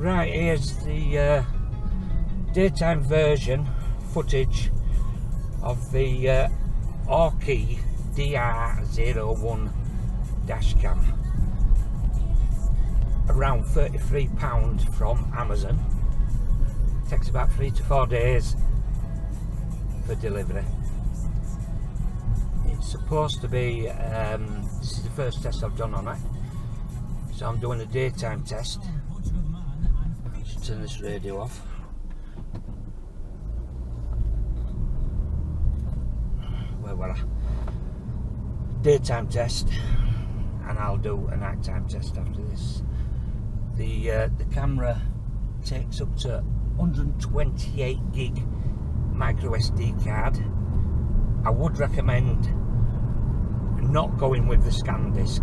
Right, here's the daytime version footage of the Aukey DR01 dashcam. Around £33 from Amazon. Takes about 3 to 4 days for delivery. It's supposed to be, this is the first test I've done on it, so I'm doing a daytime test. I should turn this radio off. Where were I? Daytime test, and I'll do a nighttime test after this. The camera takes up to 128 gig micro SD card. I would recommend not going with the scan disc.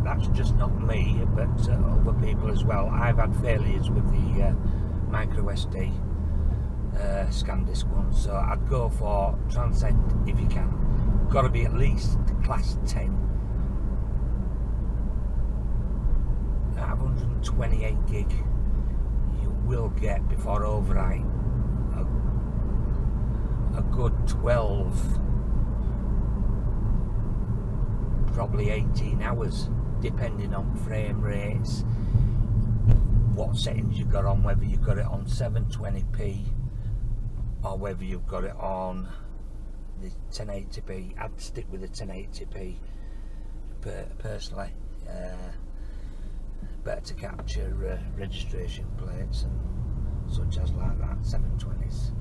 That's just not me, but other people as well. I've had failures with the micro SD scan disc one, so I'd go for Transcend if you can. Got to be at least class 10. Out of 128 gig, you will get, before overwrite, a good 12, probably 18 hours, depending on frame rates, what settings you've got on, whether you've got it on 720p or whether you've got it on the 1080p. I'd stick with the 1080p personally. Better to capture registration plates and such as like that. 720s,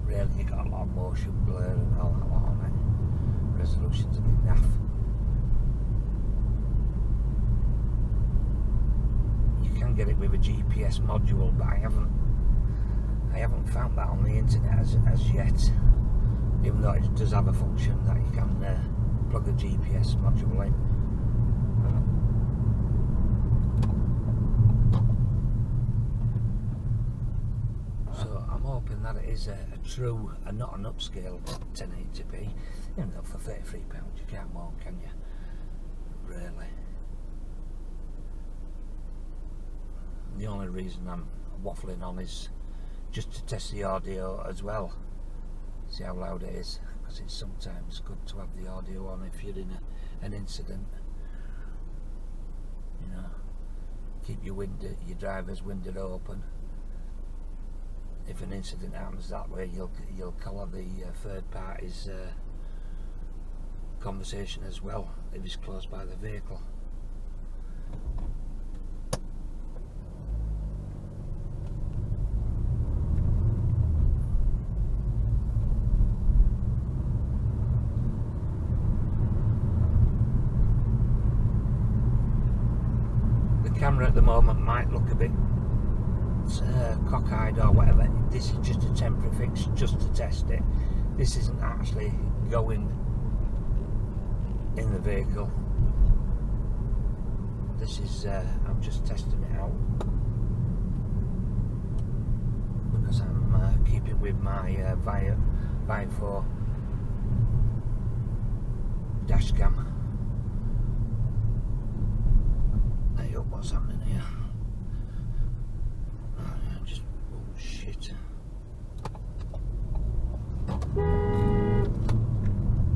really, you got a lot of motion blur and all that lot on it. Resolution's a bit naff. You can get it with a GPS module, but I haven't found that on the internet as yet, even though it does have a function that you can plug the GPS module in. So I'm hoping that it is a true and not an upscale 1080p, even though for £33 you can't moan, can you? Really. The only reason I'm waffling on is just to test the audio as well, see how loud it is, because it's sometimes good to have the audio on if you're in an incident. You know, keep your driver's window open. If an incident happens that way, you'll collar the third party's conversation as well if he's close by the vehicle. Camera at the moment might look a bit cockeyed or whatever. This is just a temporary fix, just to test it. This isn't actually going in the vehicle. This is I'm just testing it out because I'm keeping with my Vive 4 dash cam. What's happening here? Just bullshit.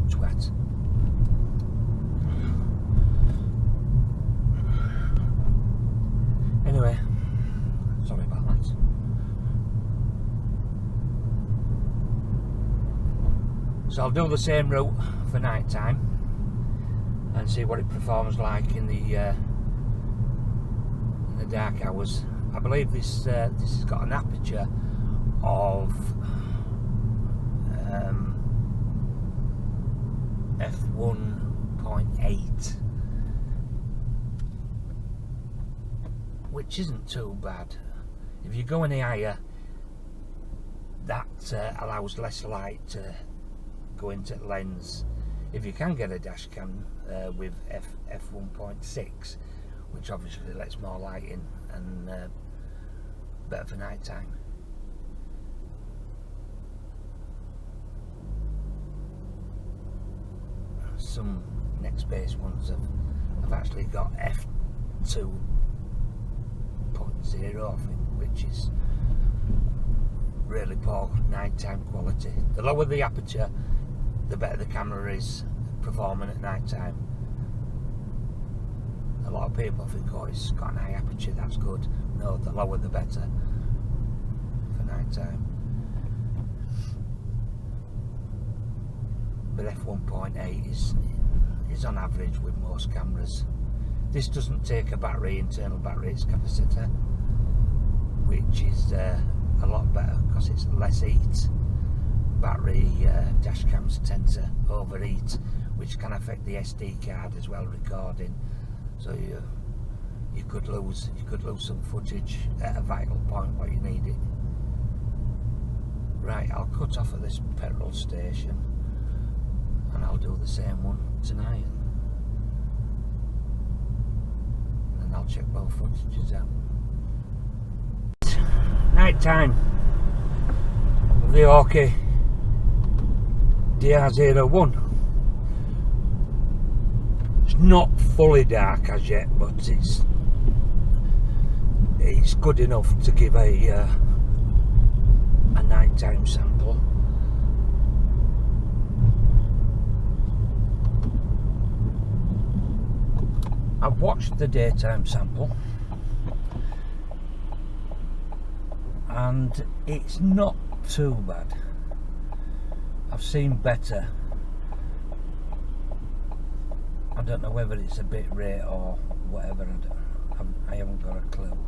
Twat. Anyway, sorry about that. So I'll do the same route for night time and see what it performs like in the dark hours. I believe this has got an aperture of f1.8, which isn't too bad. If you go any higher, that allows less light to go into the lens. If you can get a dash cam with f1.6, which obviously lets more light in and better for night time. Some next base ones have actually got 2.0, I think, which is really poor nighttime quality. The lower the aperture, the better the camera is performing at night time. A lot of people think, oh, it's got an high aperture, that's good. No, the lower the better for night time. But f1.8 is on average with most cameras. This doesn't take a battery, internal battery, it's capacitor, which is a lot better because it's less heat. Battery dash cams tend to overheat, which can affect the SD card as well, recording. So you could lose some footage at a vital point where you need it. Right, I'll cut off at this petrol station and I'll do the same one tonight. And I'll check both footages out. Night time of the Aukey DR01. It's not fully dark as yet, but it's good enough to give a nighttime sample. I've watched the daytime sample and it's not too bad. I've seen better. I don't know whether it's a bit rate or whatever. I haven't got a clue.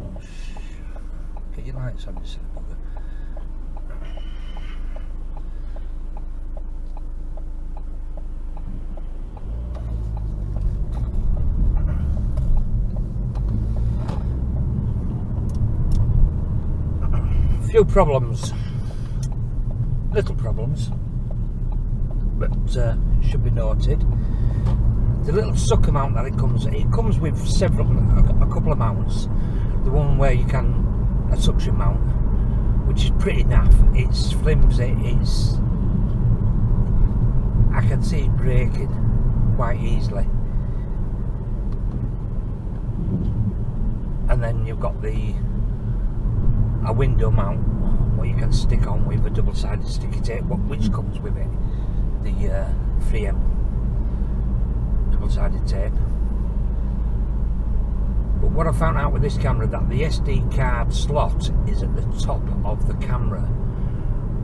Oh, get your lights on, you silly bugger. Few problems, little problems, but should be noted. The little sucker mount that it comes with a couple of mounts. The one where you can, a suction mount, which is pretty naff. It's flimsy. I can see it breaking quite easily. And then you've got a window mount what you can stick on with a double-sided sticky tape, which comes with it, the 3M double-sided tape. But what I found out with this camera, that the SD card slot is at the top of the camera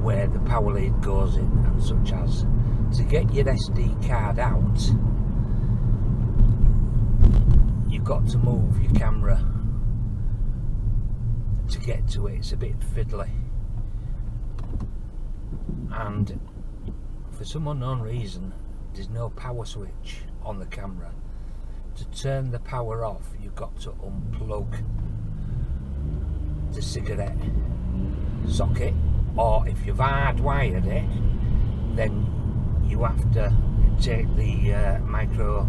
where the power lead goes in, and such as to get your SD card out, you've got to move your camera to get to it. It's a bit fiddly, and for some unknown reason there's no power switch on the camera. To turn the power off, you've got to unplug the cigarette socket, or if you've hardwired it, then you have to take the micro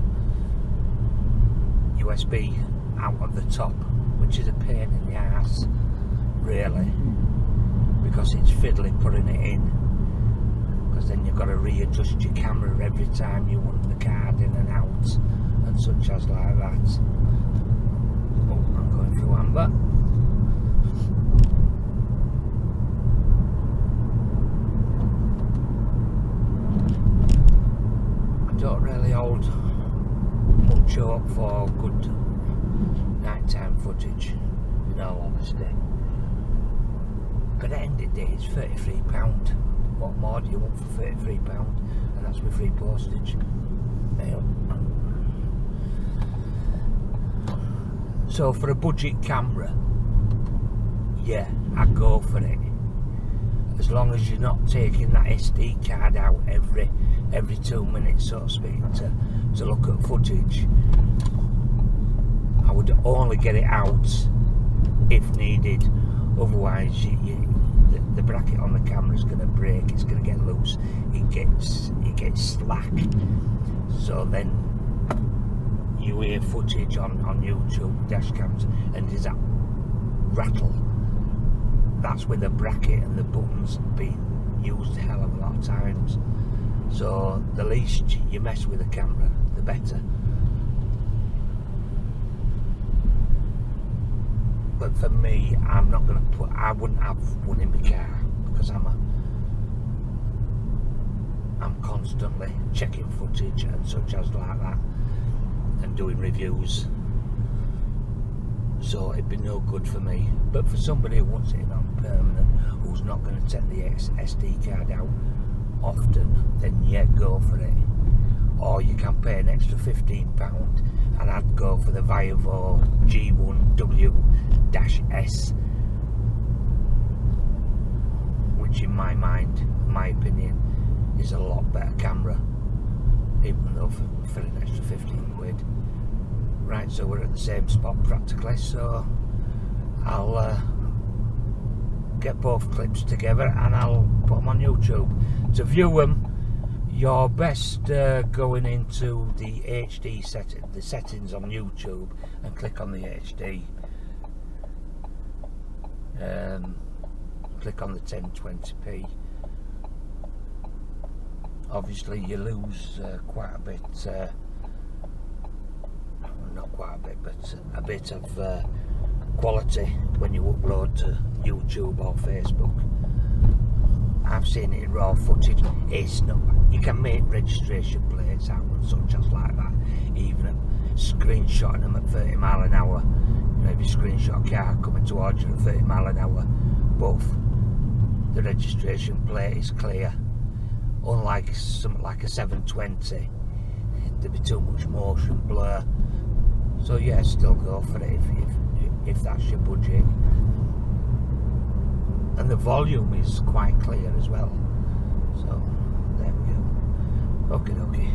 USB out of the top, which is a pain in the ass really, because it's fiddly putting it in, because then you've got to readjust your camera every time you want the card in and out, and such as like that. Oh, I'm going through amber. I don't really hold much hope for good nighttime footage, in all honesty. But at the end of the day, it's £33. What more do you want for £33? And that's with free postage. So for a budget camera, yeah, I'd go for it. As long as you're not taking that SD card out every 2 minutes, so to speak, to look at footage. I would only get it out if needed. Otherwise, the bracket on the camera is going to break. It's going to get loose. It gets slack. So then you hear footage on YouTube dash cams, and there's that rattle. That's with the bracket and the buttons being used a hell of a lot of times. So the least you mess with the camera, the better. but for me, I'm not going to I wouldn't have one in my car, because I'm constantly checking footage and such as like that, and doing reviews, so it'd be no good for me. But for somebody who wants it on permanent, who's not going to take the SD card out often, then yeah, go for it. Or you can pay an extra £15 and I'd go for the Vivo G1W-S, which in my mind, in my opinion, is a lot better camera, even though for an extra 15 quid. Right, so we're at the same spot practically, so I'll get both clips together and I'll put them on YouTube. To view them, you're best going into the HD the settings on YouTube, and click on the HD. Click on the 1020p. Obviously you lose quite a bit, not quite a bit, but a bit of quality when you upload to YouTube or Facebook. I've seen it in raw footage. It's not, you can make registration plates out and such as like that, even screenshotting them at 30 mile an hour. You know, if you screenshot a car coming towards you at 30 mile an hour, both the registration plate is clear. Unlike something like a 720, there'd be too much motion blur. So yeah, still go for it if that's your budget. And the volume is quite clear as well. So there we go. Okay.